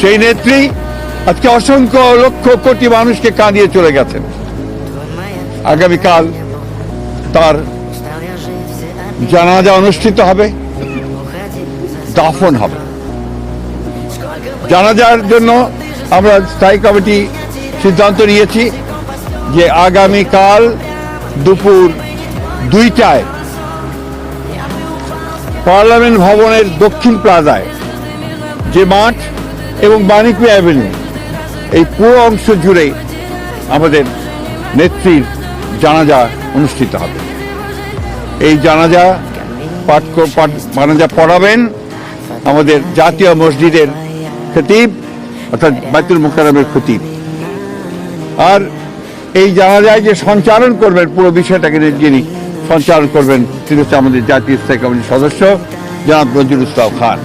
সেই নেত্রী আজকে অসংখ্য লক্ষ কোটি মানুষকে কাঁদিয়ে চলে গেছেন। আগামীকাল তার জানাজা অনুষ্ঠিত হবে, দাফন হবে। জানাজার জন্য আমরা স্থায়ী কমিটি সিদ্ধান্ত নিয়েছি যে আগামীকাল দুপুর 2টায় পার্লামেন্ট ভবনের দক্ষিণ প্লাজায় যে মাঠ এবং বাণিজ্য অ্যাভিনিউ এই পুরো অংশ জুড়ে আমাদের নেত্রীর জানাজা অনুষ্ঠিত হবে। এই জানাজা পড়াবেন আমাদের জাতীয় মসজিদের খতিব অর্থাৎ বাইতুল মুকাররমের খতিব। আর এই জানাজায় যে সঞ্চালন করবেন পুরো বিষয়টাকে যিনি সঞ্চালন করবেন তিনি হচ্ছে আমাদের জাতীয় স্থায়ী কমিটির সদস্য জনাব নজরুল ইসলাম খান।